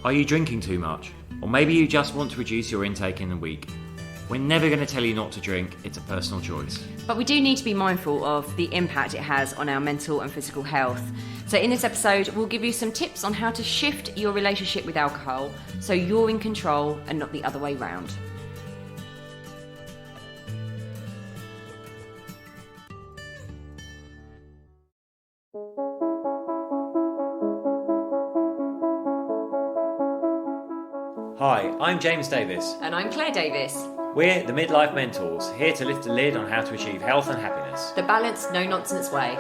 Are you drinking too much? Or maybe you just want to reduce your intake in a week. We're never going to tell you not to drink, it's a personal choice. But we do need to be mindful of the impact it has on our mental and physical health. So in this episode, we'll give you some tips on how to shift your relationship with alcohol so you're in control and not the other way round. Hi, I'm James Davis. And I'm Claire Davis. We're the Midlife Mentors, here to lift the lid on how to achieve health and happiness. The balanced, no-nonsense way.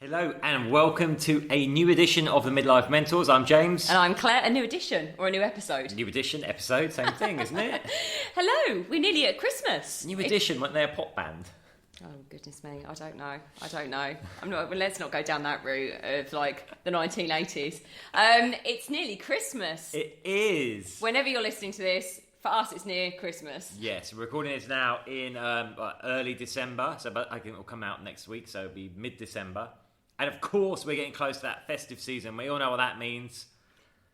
Hello and welcome to a new edition of the Midlife Mentors. I'm James. And I'm Claire. A new edition or a new episode? New edition, episode, same thing, isn't it? Hello, we're nearly at Christmas. New edition, weren't they a pop band? Oh, goodness me, I don't know. Well, let's not go down that route of like the 1980s. It's nearly Christmas. It is. Whenever you're listening to this, for us, it's near Christmas. Yes, we're recording this now in early December, so I think it'll come out next week, so it'll be mid-December. And of course, we're getting close to that festive season. We all know what that means.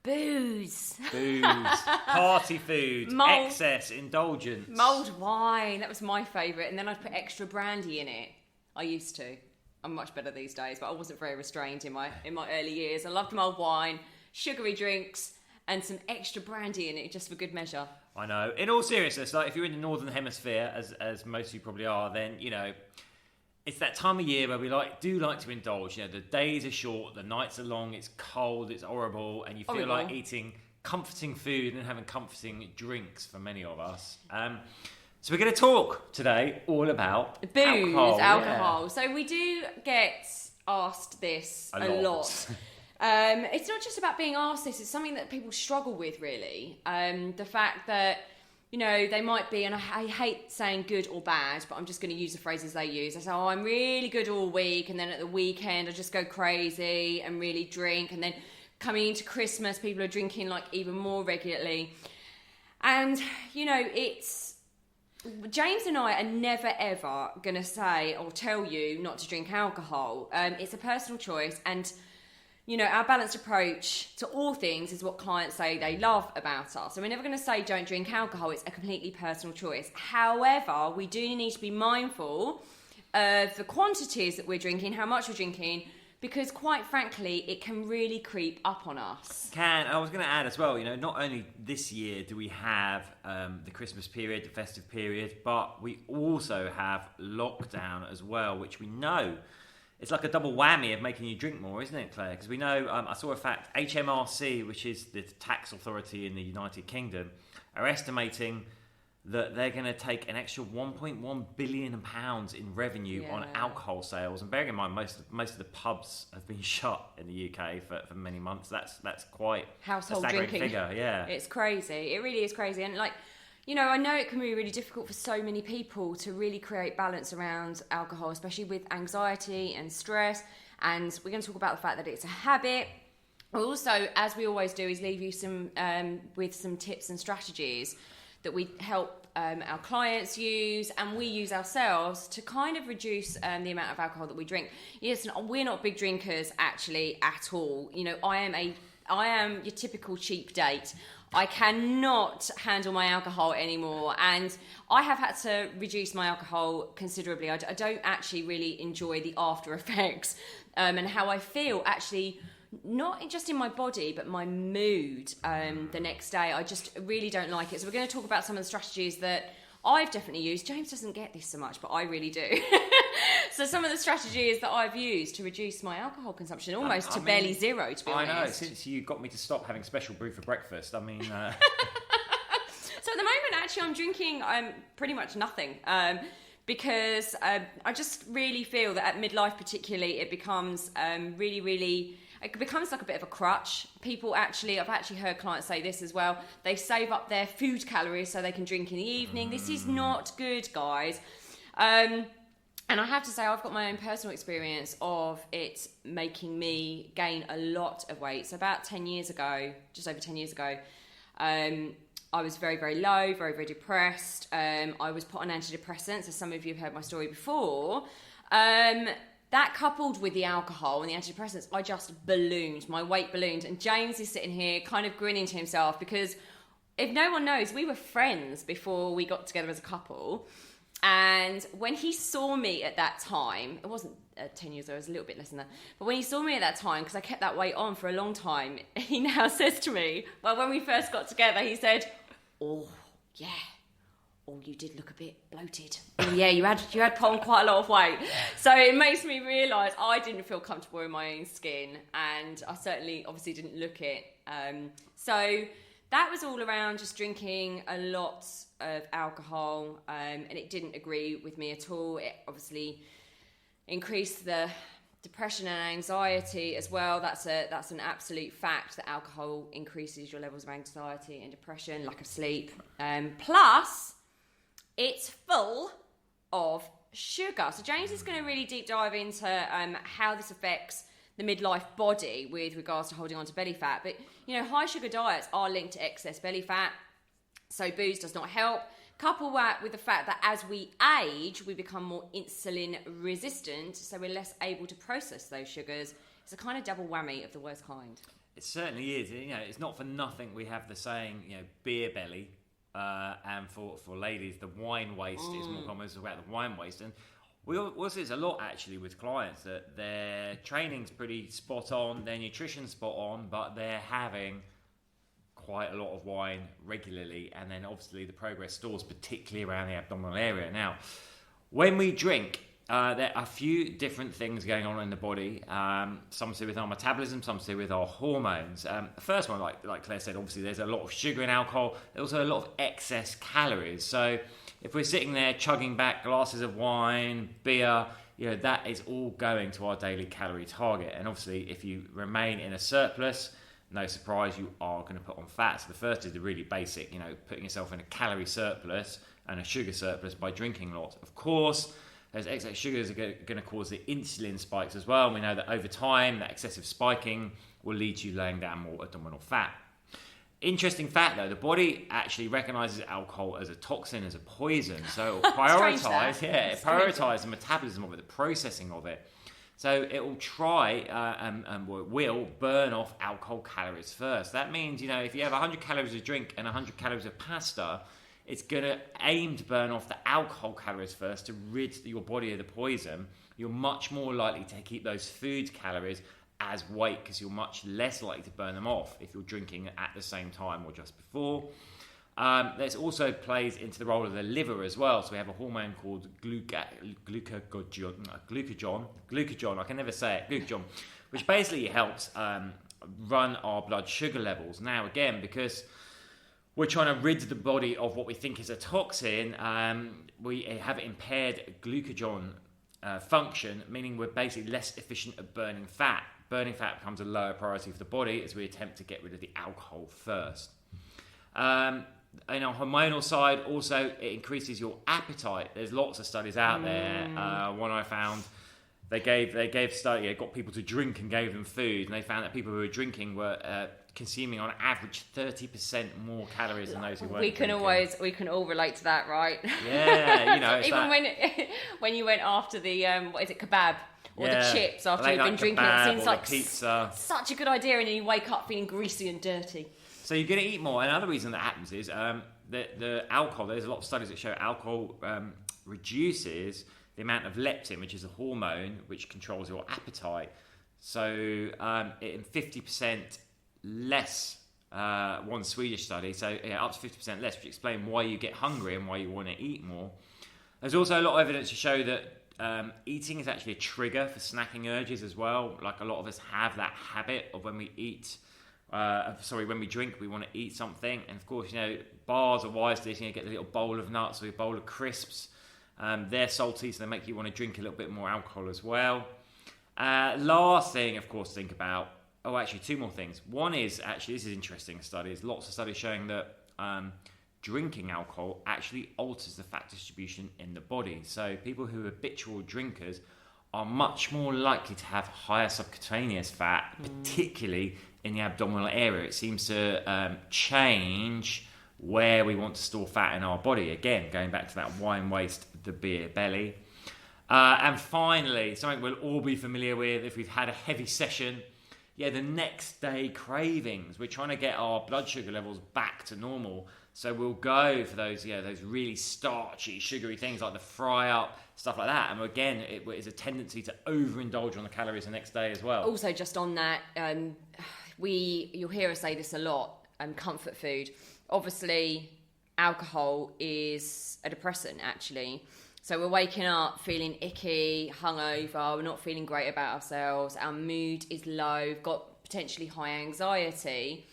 Booze. Party food, excess, indulgence. Mulled wine, that was my favourite. And then I'd put extra brandy in it. I used to. I'm much better these days, but I wasn't very restrained in my early years. I loved mulled wine, sugary drinks, and some extra brandy in it just for good measure. I know. In all seriousness, like if you're in the Northern Hemisphere, as most of you probably are, then, you know, it's that time of year where we do like to indulge. You know, the days are short, the nights are long, it's cold, it's horrible, and you feel like eating comforting food and having comforting drinks for many of us. So we're going to talk today all about booze, alcohol. Yeah. So we do get asked this a lot. It's not just about being asked this, it's something that people struggle with, really. The fact that, you know, they might be, and I hate saying good or bad, but I'm just going to use the phrases they use. They say, oh, I'm really good all week, and then at the weekend I just go crazy and really drink, and then coming into Christmas, people are drinking like even more regularly. And, you know, James and I are never ever going to say or tell you not to drink alcohol. It's a personal choice, and you know, our balanced approach to all things is what clients say they love about us. So we're never going to say don't drink alcohol. It's a completely personal choice. However, we do need to be mindful of the quantities that we're drinking, how much we're drinking, because quite frankly, it can really creep up on us. I was going to add as well, you know, not only this year do we have the Christmas period, the festive period, but we also have lockdown as well, which we know it's like a double whammy of making you drink more, isn't it, Claire? Because we know, I saw a fact, HMRC, which is the tax authority in the United Kingdom, are estimating that they're going to take an extra £1.1 billion in revenue on alcohol sales. And bearing in mind, most of the pubs have been shut in the UK for many months. That's quite household a staggering drinking figure. Yeah, it's crazy. It really is crazy. And like, you know, I know it can be really difficult for so many people to really create balance around alcohol, especially with anxiety and stress. And we're going to talk about the fact that it's a habit. Also, as we always do, is leave you with some tips and strategies that we help our clients use and we use ourselves to kind of reduce the amount of alcohol that we drink. Yes, we're not big drinkers actually at all. You know, I am your typical cheap date. I cannot handle my alcohol anymore, and I have had to reduce my alcohol considerably. I don't actually really enjoy the after effects and how I feel actually, not just in my body, but my mood the next day. I just really don't like it. So we're going to talk about some of the strategies that I've definitely used. James doesn't get this so much, but I really do. So some of the strategies that I've used to reduce my alcohol consumption, almost to barely zero, to be honest. I know, since you got me to stop having special brew for breakfast, I mean... So at the moment, actually, I'm drinking pretty much nothing. because I just really feel that at midlife particularly it becomes it becomes like a bit of a crutch. People actually, I've actually heard clients say this as well, they save up their food calories so they can drink in the evening. This is not good, guys. And I have to say, I've got my own personal experience of it making me gain a lot of weight. So about 10 years ago, just over 10 years ago, I was very, very low, very, very depressed. I was put on antidepressants, as some of you have heard my story before. That coupled with the alcohol and the antidepressants, I just ballooned. My weight ballooned. And James is sitting here kind of grinning to himself because if no one knows, we were friends before we got together as a couple. And when he saw me at that time, it wasn't 10 years ago, it was a little bit less than that. But when he saw me at that time, because I kept that weight on for a long time, he now says to me, well, when we first got together, he said, oh, yeah. Oh, you did look a bit bloated. Oh, yeah, you had put on quite a lot of weight. So it makes me realise I didn't feel comfortable in my own skin, and I certainly, obviously, didn't look it. So that was all around just drinking a lot of alcohol, and it didn't agree with me at all. It obviously increased the depression and anxiety as well. That's an absolute fact that alcohol increases your levels of anxiety and depression, lack of sleep. Plus, it's full of sugar. So James is going to really deep dive into how this affects the midlife body with regards to holding on to belly fat. But, you know, high sugar diets are linked to excess belly fat. So booze does not help. Couple that with the fact that as we age, we become more insulin resistant, so we're less able to process those sugars. It's a kind of double whammy of the worst kind. It certainly is. You know, it's not for nothing we have the saying, you know, beer belly, and for ladies, the wine waist is more common. It's about the wine waist. And we also see this a lot actually with clients, that their training's pretty spot on, their nutrition's spot on, but they're having quite a lot of wine regularly, and then obviously the progress stalls, particularly around the abdominal area. Now, when we drink, there are a few different things going on in the body. Some to do with our metabolism, some to do with our hormones. The first one, like Claire said, obviously there's a lot of sugar in alcohol. There's also a lot of excess calories. So if we're sitting there chugging back glasses of wine, beer, you know, that is all going to our daily calorie target. And obviously if you remain in a surplus, no surprise, you are going to put on fat. So the first is the really basic, you know, putting yourself in a calorie surplus and a sugar surplus by drinking lots. Of course, those excess sugars are going to cause the insulin spikes as well. And we know that over time, that excessive spiking will lead to you laying down more abdominal fat. Interesting fact though, the body actually recognises alcohol as a toxin, as a poison. So it'll prioritise the metabolism of it, the processing of it. So it will try and will burn off alcohol calories first. That means, you know, if you have 100 calories of drink and 100 calories of pasta, it's going to aim to burn off the alcohol calories first to rid your body of the poison. You're much more likely to keep those food calories as weight because you're much less likely to burn them off if you're drinking at the same time or just before. This also plays into the role of the liver as well. So we have a hormone called glucagon. I can never say it. Glucagon, which basically helps run our blood sugar levels. Now, again, because we're trying to rid the body of what we think is a toxin, we have impaired glucagon function, meaning we're basically less efficient at burning fat. Burning fat becomes a lower priority for the body as we attempt to get rid of the alcohol first. In our hormonal side, also, it increases your appetite. There's lots of studies out there. One I found, they got people to drink and gave them food, and they found that people who were drinking were consuming on average 30% more calories than those who weren't drinking. We can all relate to that, right? Yeah, you know. Even when you went after the what is it, kebab or the chips after you've been drinking, it seems like pizza. Such a good idea, and then you wake up feeling greasy and dirty. So you're going to eat more. Another reason that happens is the alcohol. There's a lot of studies that show alcohol reduces the amount of leptin, which is a hormone which controls your appetite. So in 50% less, one Swedish study, so up to 50% less, which explain why you get hungry and why you want to eat more. There's also a lot of evidence to show that eating is actually a trigger for snacking urges as well. Like a lot of us have that habit of when we eat. When we drink, we want to eat something, and of course, you know, bars are wise to this. You know, get a little bowl of nuts or a bowl of crisps, They're salty, so they make you want to drink a little bit more alcohol as well. Last thing, of course, think about. Oh, actually, two more things. One is actually, this is interesting studies. Lots of studies showing that drinking alcohol actually alters the fat distribution in the body. So people who are habitual drinkers are much more likely to have higher subcutaneous fat, particularly in the abdominal area. It seems to change where we want to store fat in our body. Again, going back to that wine waist, the beer belly. And finally, something we'll all be familiar with if we've had a heavy session. Yeah, the next day cravings. We're trying to get our blood sugar levels back to normal. So we'll go for those really starchy, sugary things like the fry up, stuff like that. And again, it is a tendency to overindulge on the calories the next day as well. Also, just on that, you'll hear us say this a lot, comfort food. Obviously, alcohol is a depressant, actually. So we're waking up feeling icky, hungover, we're not feeling great about ourselves, our mood is low, we've got potentially high anxiety.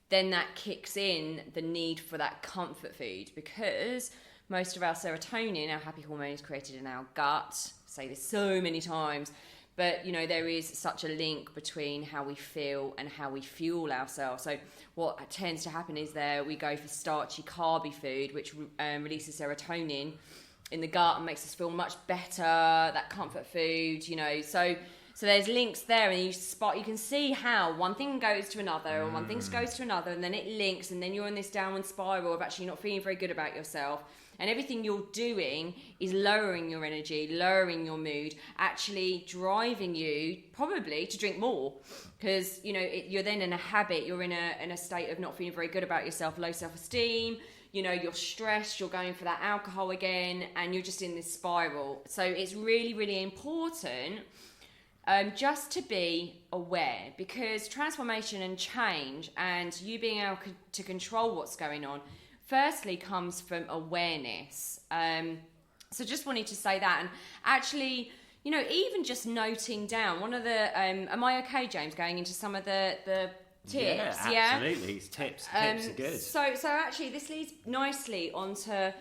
Then that kicks in the need for that comfort food, because most of our serotonin, our happy hormone, is created in our gut. I say this so many times, but there is such a link between how we feel and how we fuel ourselves. So what tends to happen is we go for starchy, carby food, which releases serotonin in the gut and makes us feel much better. That comfort food, So there's links there, and you can see how one thing goes to another, and one thing goes to another, and then it links, and then you're in this downward spiral of actually not feeling very good about yourself. And everything you're doing is lowering your energy, lowering your mood, actually driving you probably to drink more, because you're then in a habit. You're in a state of not feeling very good about yourself, low self-esteem. You're stressed. You're going for that alcohol again, and you're just in this spiral. So it's really, really important. Just to be aware, because transformation and change and you being able to control what's going on firstly comes from awareness. So just wanted to say that, and actually, even just noting down one of the am I okay, James, going into some of the tips? Absolutely. Tips are good. So actually this leads nicely onto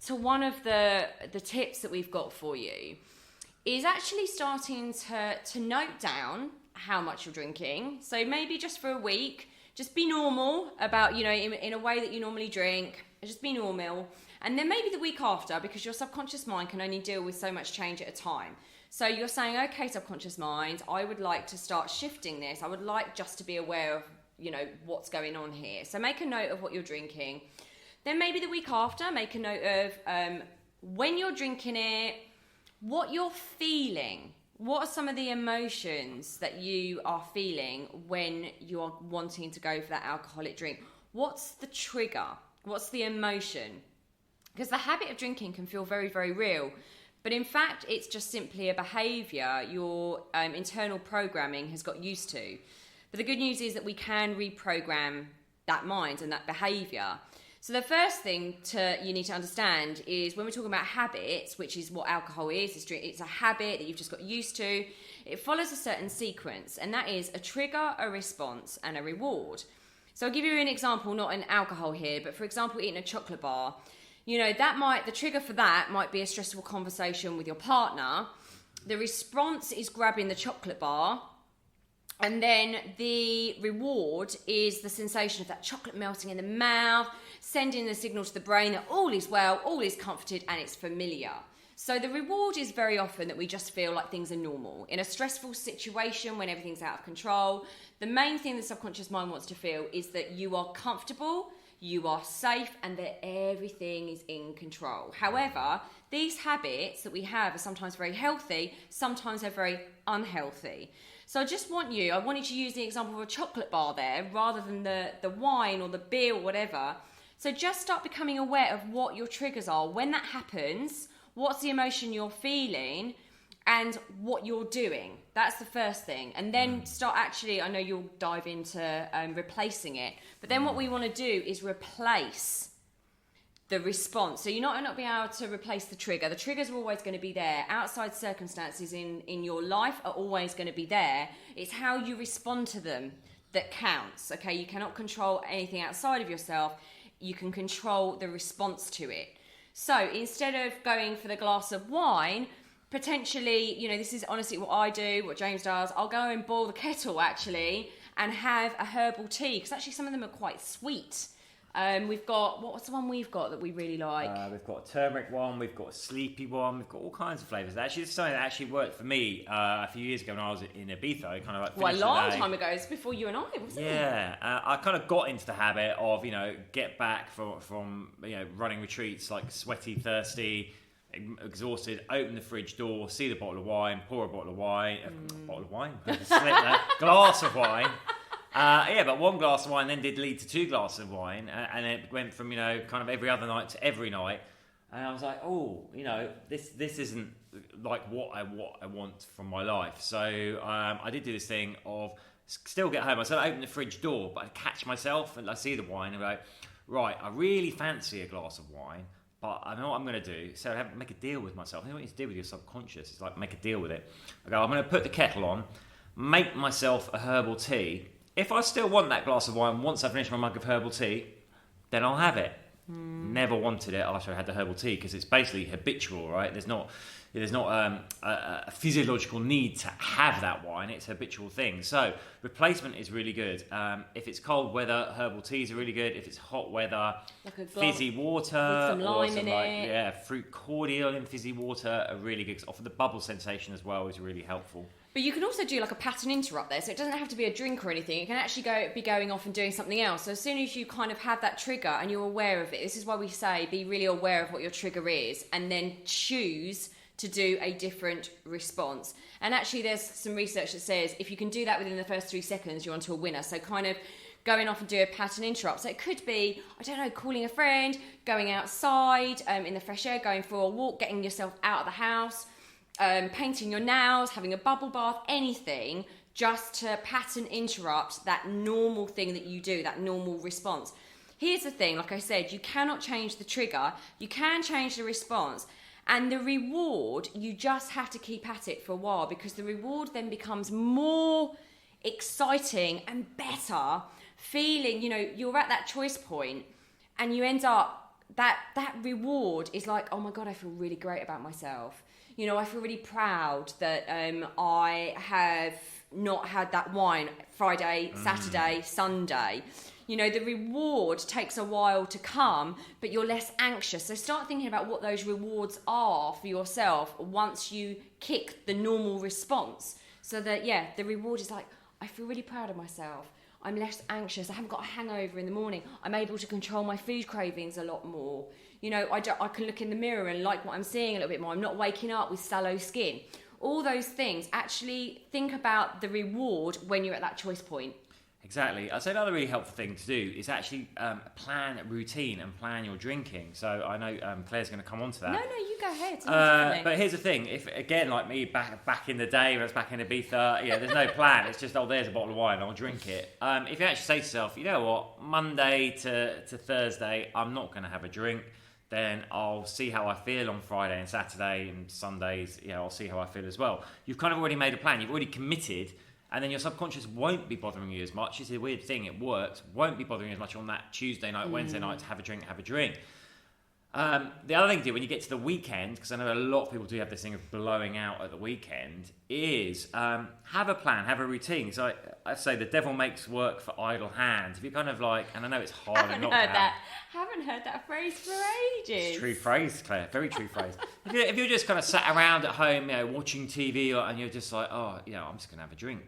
one of the tips that we've got for you, is actually starting to note down how much you're drinking. So maybe just for a week, just be normal about, in a way that you normally drink, just be normal. And then maybe the week after, because your subconscious mind can only deal with so much change at a time. So you're saying, okay, subconscious mind, I would like to start shifting this. I would like just to be aware of, what's going on here. So make a note of what you're drinking. Then maybe the week after, make a note of when you're drinking it, what you're feeling. What are some of the emotions that you are feeling when you're wanting to go for that alcoholic drink? What's the trigger? What's the emotion? Because the habit of drinking can feel very, very real. But in fact, it's just simply a behaviour your internal programming has got used to. But the good news is that we can reprogram that mind and that behaviour. So the first thing you need to understand is when we're talking about habits, which is what alcohol is, it's a habit that you've just got used to. It follows a certain sequence, and that is a trigger, a response, and a reward. So I'll give you an example, not in alcohol here, but for example, eating a chocolate bar. The trigger for that might be a stressful conversation with your partner. The response is grabbing the chocolate bar. And then the reward is the sensation of that chocolate melting in the mouth, sending the signal to the brain that all is well, all is comforted, and it's familiar. So the reward is very often that we just feel like things are normal. In a stressful situation, when everything's out of control, the main thing the subconscious mind wants to feel is that you are comfortable, you are safe, and that everything is in control. However, these habits that we have are sometimes very healthy, sometimes they're very unhealthy. So I wanted to use the example of a chocolate bar there rather than the wine or the beer or whatever. So just start becoming aware of what your triggers are. When that happens, what's the emotion you're feeling and what you're doing. That's the first thing. And then start I know you'll dive into replacing it. But then what we want to do is replace the response. So you're not going to be able to replace the trigger. The triggers are always going to be there. Outside circumstances in your life are always going to be there. It's how you respond to them that counts. Okay, you cannot control anything outside of yourself. You can control the response to it. So instead of going for the glass of wine, potentially, you know, this is honestly what I do, what James does, I'll go and boil the kettle actually and have a herbal tea, because actually some of them are quite sweet. We've got, what's the one we've got that we really like? We've got a turmeric one, we've got a sleepy one, we've got all kinds of flavours. Actually, this is something that actually worked for me a few years ago when I was in Ibiza. I kind of like a long time ago. It's before you and I, wasn't it? Yeah, I kind of got into the habit of, you know, get back from you know, running retreats, like sweaty, thirsty, exhausted, open the fridge door, see the bottle of wine, pour a bottle of wine, glass of wine. But one glass of wine then did lead to 2 glasses of wine, and it went from, you know, kind of every other night to every night. And I was like, oh, you know, this isn't like what I want from my life. So I did do this thing of still get home. I said I open the fridge door, but I catch myself and I see the wine and I go, right, I really fancy a glass of wine, but I know what I'm going to do. So I have to make a deal with myself. I think what you need to do with your subconscious is like make a deal with it. I go, I'm going to put the kettle on, make myself a herbal tea. If I still want that glass of wine once I finish my mug of herbal tea, then I'll have it. Never wanted it after I had the herbal tea, because it's basically habitual, right? There's not a physiological need to have that wine. It's a habitual thing. So replacement is really good. If it's cold weather, herbal teas are really good. If it's hot weather, like fizzy water with some lime in it. Yeah, fruit cordial in fizzy water are really good. Offer the bubble sensation as well is really helpful. But you can also do like a pattern interrupt there, so it doesn't have to be a drink or anything. It can actually be going off and doing something else. So as soon as you kind of have that trigger and you're aware of it, this is why we say be really aware of what your trigger is, and then choose to do a different response. And actually there's some research that says if you can do that within the first 3 seconds, you're onto a winner. So kind of going off and do a pattern interrupt. So it could be, I don't know, calling a friend, going outside in the fresh air, going for a walk, getting yourself out of the house, painting your nails, having a bubble bath, anything, just to pattern interrupt that normal thing that you do, that normal response. Here's the thing, like I said, you cannot change the trigger, you can change the response, and the reward, you just have to keep at it for a while, because the reward then becomes more exciting and better feeling. You know, you're at that choice point and you end up, that reward is like, oh my God, I feel really great about myself. You know, I feel really proud that I have not had that wine Friday, Saturday, Sunday. You know, the reward takes a while to come, but you're less anxious. So start thinking about what those rewards are for yourself once you kick the normal response. So that, yeah, the reward is like, I feel really proud of myself. I'm less anxious. I haven't got a hangover in the morning. I'm able to control my food cravings a lot more. You know, I can look in the mirror and like what I'm seeing a little bit more. I'm not waking up with sallow skin. All those things, actually think about the reward when you're at that choice point. Exactly. I'd say another really helpful thing to do is actually plan a routine and plan your drinking. So I know Claire's going to come on to that. No, you go ahead. But here's the thing. If, again, like me, back in the day when I was back in Ibiza, there's no plan. It's just, oh, there's a bottle of wine, I'll drink it. If you actually say to yourself, you know what, Monday to Thursday, I'm not going to have a drink, then I'll see how I feel on Friday and Saturday and Sundays. I'll see how I feel as well. You've kind of already made a plan. You've already committed. And then your subconscious won't be bothering you as much. It's a weird thing, it works. Won't be bothering you as much on that Tuesday night, Wednesday night to have a drink. The other thing to do when you get to the weekend, because I know a lot of people do have this thing of blowing out at the weekend, is have a plan, have a routine. So I say the devil makes work for idle hands. If you're kind of like, and I know it's hard haven't heard that phrase for ages. It's a true phrase, Claire. Very true phrase. If you're just kind of sat around at home, watching TV, and you're just like, I'm just going to have a drink.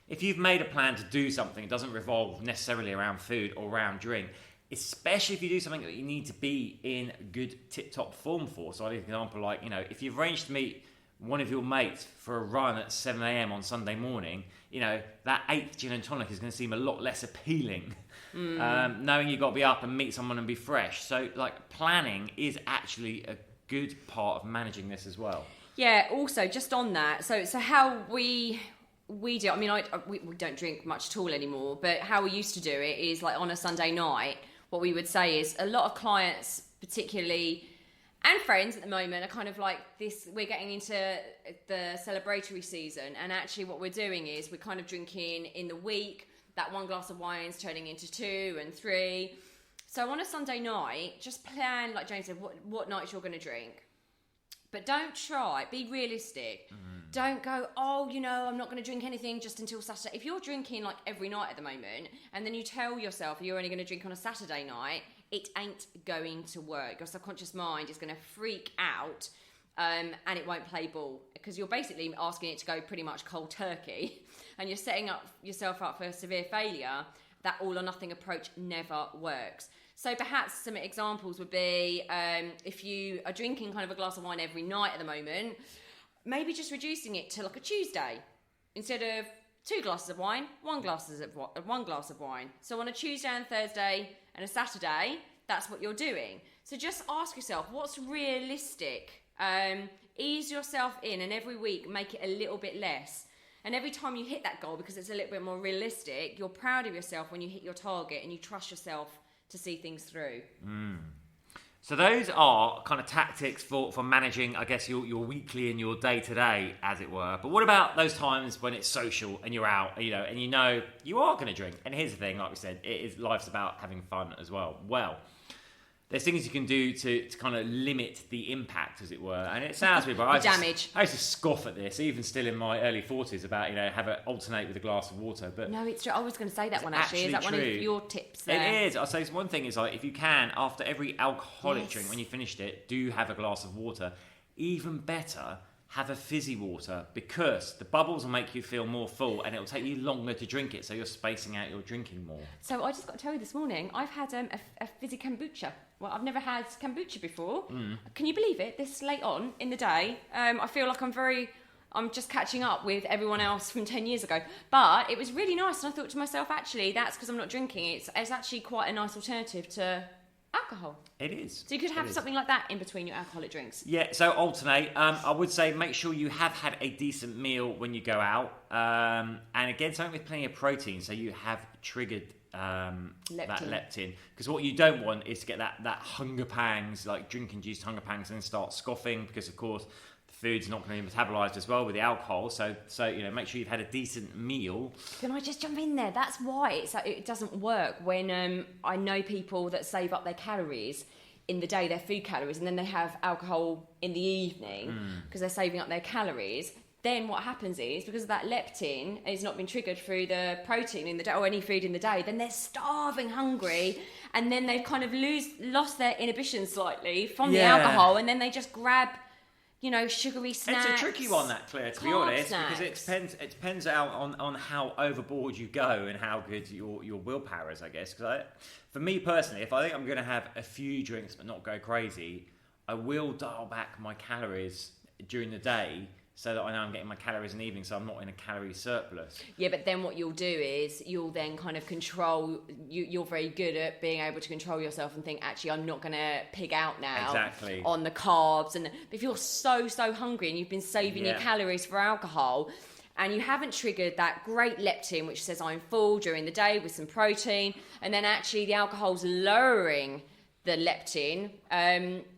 If you've made a plan to do something, it doesn't revolve necessarily around food or around drink, especially if you do something that you need to be in good tip-top form for. So I'll give you an example, like, if you've arranged to meet one of your mates for a run at 7 a.m. on Sunday morning, that 8th gin and tonic is going to seem a lot less appealing, knowing you've got to be up and meet someone and be fresh. So, planning is actually a good part of managing this as well. Yeah, also, just on that, so how we do, I mean, we don't drink much at all anymore, but how we used to do it is, like, on a Sunday night, what we would say is a lot of clients, particularly, and friends at the moment, are kind of like this, we're getting into the celebratory season, and actually what we're doing is we're kind of drinking in the week, that one glass of wine's turning into 2 and 3. So on a Sunday night, just plan, like Jane said, what nights you're going to drink. But don't try, be realistic. Don't go, I'm not going to drink anything just until Saturday. If you're drinking like every night at the moment, and then you tell yourself you're only going to drink on a Saturday night, it ain't going to work. Your subconscious mind is going to freak out, and it won't play ball, because you're basically asking it to go pretty much cold turkey, and you're setting yourself up for severe failure. That all or nothing approach never works. So perhaps some examples would be, if you are drinking kind of a glass of wine every night at the moment, maybe just reducing it to like a Tuesday. Instead of 2 glasses of wine, 1 glass of wine. So on a Tuesday and Thursday and a Saturday, that's what you're doing. So just ask yourself, what's realistic? Ease yourself in, and every week make it a little bit less. And every time you hit that goal, because it's a little bit more realistic, you're proud of yourself when you hit your target, and you trust yourself to see things through. So those are kind of tactics for managing, I guess, your weekly and your day-to-day, as it were. But what about those times when it's social and you're out, and you know you are going to drink? And here's the thing, like we said, life's about having fun as well. Well, there's things you can do to kind of limit the impact, as it were. And it sounds weird, but I used to scoff at this, even still in my early 40s, about, have it alternate with a glass of water. But no, it's true. I was going to say that one, actually. Is that true. One of your tips there? It is. I'll say one thing is, like, if you can, after every alcoholic drink, when you finished it, do have a glass of water. Even better, have a fizzy water, because the bubbles will make you feel more full, and it'll take you longer to drink it, so you're spacing out your drinking more. So I just got to tell you this morning, I've had a fizzy kombucha. Well, I've never had kombucha before. Can you believe it? This late on in the day, I feel like I'm just catching up with everyone else from 10 years ago. But it was really nice, and I thought to myself, actually, that's because I'm not drinking. It's actually quite a nice alternative to alcohol. It is. So you could have something like that in between your alcoholic drinks. Yeah, so alternate. I would say make sure you have had a decent meal when you go out. And again, something with plenty of protein, so you have triggered that leptin. Because what you don't want is to get that hunger pangs, like drink-induced hunger pangs, and then start scoffing, because, of course, the food's not going to be metabolised as well with the alcohol. So make sure you've had a decent meal. Can I just jump in there? That's why it doesn't work when I know people that save up their calories in the day, their food calories, and then they have alcohol in the evening because they're saving up their calories. Then what happens is, because of that leptin has not been triggered through the protein in the day or any food in the day, then they're starving hungry, and then they've kind of lost their inhibition slightly from the alcohol, and then they just grab sugary snacks. It's a tricky one, that, Claire, to be honest, because it depends out on how overboard you go and how good your willpower is, I guess. Because for me personally, if I think I'm going to have a few drinks but not go crazy, I will dial back my calories during the day, so that I know I'm getting my calories in the evening, so I'm not in a calorie surplus. Yeah, but then what you'll do is you'll then kind of control. You're very good at being able to control yourself and think, actually, I'm not going to pig out now on the carbs. And if you're so hungry and you've been saving your calories for alcohol, and you haven't triggered that great leptin, which says I'm full during the day with some protein, and then actually the alcohol's lowering the leptin,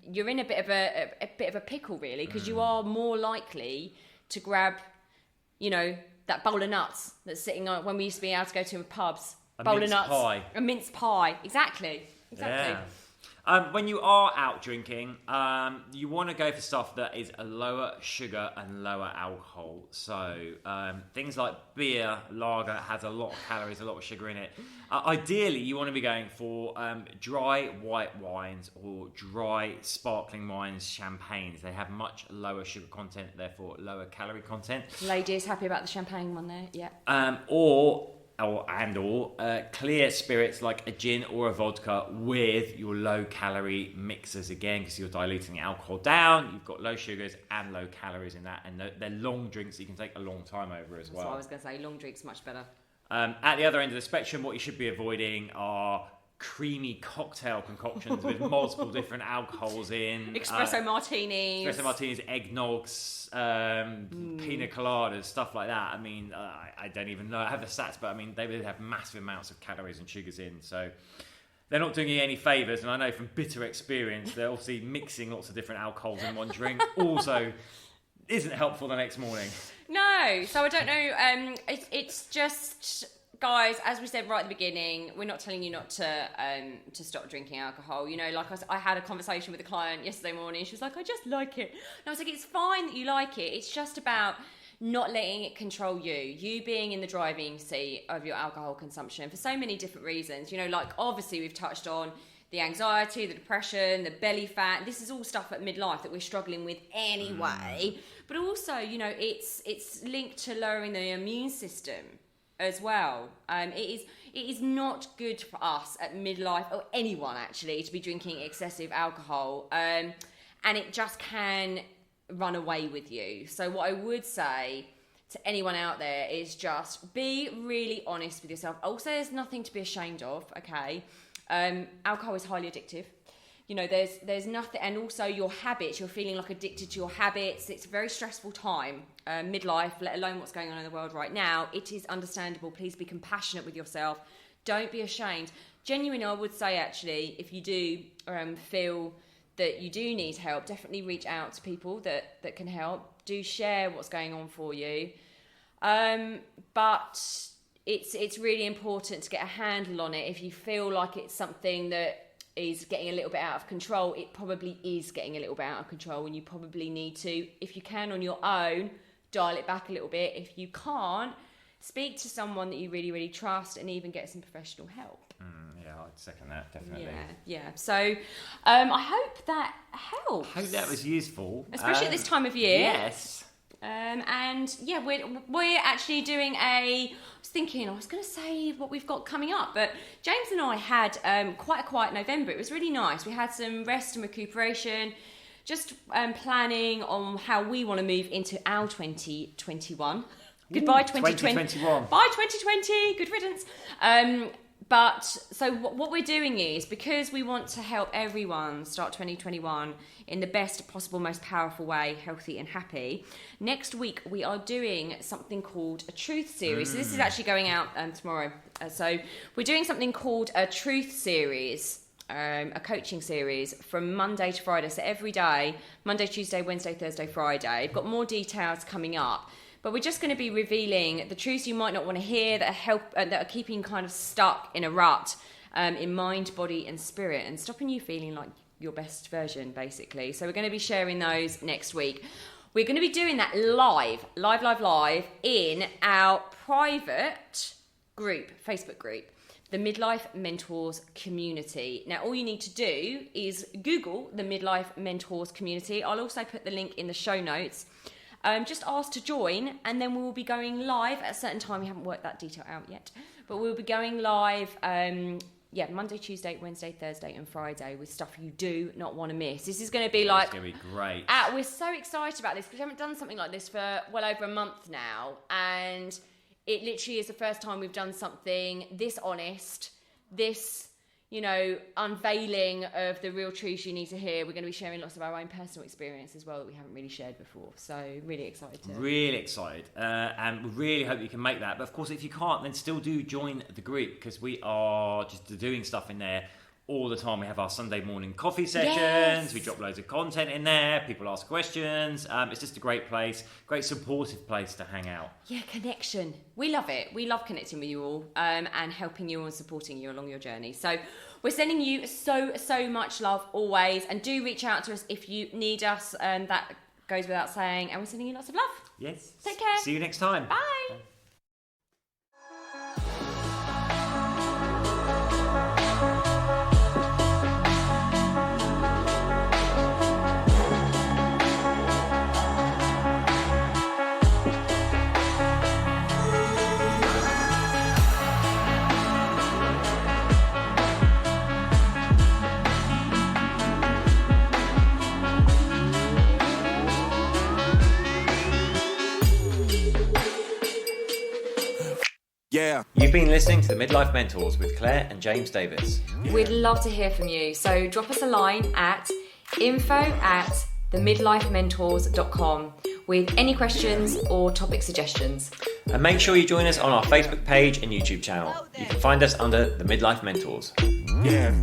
you're in a bit of a pickle, really, because you are more likely to grab, that bowl of nuts that's sitting on when we used to be able to go to pubs. A mince pie. Exactly. Yeah. When you are out drinking, you want to go for stuff that is a lower sugar and lower alcohol. So things like beer, lager has a lot of calories, a lot of sugar in it. Ideally, you want to be going for dry white wines or dry sparkling wines, champagnes. They have much lower sugar content, therefore lower calorie content. Ladies, happy about the champagne one there? Yeah. Or clear spirits like a gin or a vodka with your low calorie mixers, again, because you're diluting the alcohol down. You've got low sugars and low calories in that, and they're long drinks that you can take a long time over as well. That's what I was going to say. Long drinks much better. At the other end of the spectrum, what you should be avoiding are creamy cocktail concoctions with multiple different alcohols in. Espresso martinis, eggnogs, pina coladas, stuff like that. I mean, I don't even know. I have the stats, but I mean, they would have massive amounts of calories and sugars in. So they're not doing you any favours. And I know from bitter experience, they're obviously mixing lots of different alcohols in one drink also isn't helpful the next morning. No, so I don't know. It's just guys, as we said right at the beginning, we're not telling you not to stop drinking alcohol. You know, like I had a conversation with a client yesterday morning. She was like, I just like it. And I was like, it's fine that you like it. It's just about not letting it control you. You being in the driving seat of your alcohol consumption for so many different reasons. You know, like obviously we've touched on the anxiety, the depression, the belly fat. This is all stuff at midlife that we're struggling with anyway. But also, you know, it's linked to lowering the immune system as well. It is not good for us at midlife, or anyone actually, to be drinking excessive alcohol, and it just can run away with you. So what I would say to anyone out there is just be really honest with yourself. Also, there's nothing to be ashamed of, okay? Alcohol is highly addictive. You know, there's nothing, and also your habits, you're feeling like addicted to your habits. It's a very stressful time, midlife, let alone what's going on in the world right now. It is understandable. Please be compassionate with yourself. Don't be ashamed. Genuinely, I would say actually, if you do feel that you do need help, definitely reach out to people that can help. Do share what's going on for you. But it's really important to get a handle on it. If you feel like it's something that is getting a little bit out of control, it probably is getting a little bit out of control, and you probably need to, if you can on your own, dial it back a little bit. If you can't, speak to someone that you really, really trust and even get some professional help. Yeah, I'd second that, definitely. Yeah. So I hope that helps. I hope that was useful. Especially at this time of year. Yes. And yeah, we're actually doing I was going to say what we've got coming up, but James and I had quite a quiet November. It was really nice. We had some rest and recuperation, just planning on how we want to move into our 2021. Goodbye 2021. Bye 2020. Good riddance. But so what we're doing is, because we want to help everyone start 2021 in the best possible, most powerful way, healthy and happy, next week we are doing something called a truth series. So this is actually going out tomorrow. So we're doing something called a truth series, a coaching series from Monday to Friday. So every day, Monday, Tuesday, Wednesday, Thursday, Friday. I've got more details coming up. But we're just going to be revealing the truths you might not want to hear that are keeping you kind of stuck in a rut in mind, body and spirit, and stopping you feeling like your best version, basically. So we're going to be sharing those next week. We're going to be doing that live in our private group, Facebook group, the Midlife Mentors Community. Now, all you need to do is Google the Midlife Mentors Community. I'll also put the link in the show notes. Just ask to join, and then we will be going live at a certain time. We haven't worked that detail out yet, but we'll be going live Monday, Tuesday, Wednesday, Thursday and Friday with stuff you do not want to miss. This is going to be like... It's going to be great. We're so excited about this because we haven't done something like this for well over a month now, and it literally is the first time we've done something this honest, this... unveiling of the real truths you need to hear. We're going to be sharing lots of our own personal experience as well that we haven't really shared before. So really excited. Really excited. And we really hope you can make that. But of course, if you can't, then still do join the group, because we are just doing stuff in there all the time. We have our Sunday morning coffee sessions. Yes. We drop loads of content in there. People ask questions. It's just a great place, great supportive place to hang out. Yeah, connection. We love it. We love connecting with you all and helping you and supporting you along your journey. So we're sending you so much love always. And do reach out to us if you need us. That goes without saying. And we're sending you lots of love. Yes. Take care. See you next time. Bye. Yeah. You've been listening to the Midlife Mentors with Claire and James Davis. We'd love to hear from you. So drop us a line at info@themidlifementors.com with any questions or topic suggestions. And make sure you join us on our Facebook page and YouTube channel. You can find us under the Midlife Mentors. Yeah.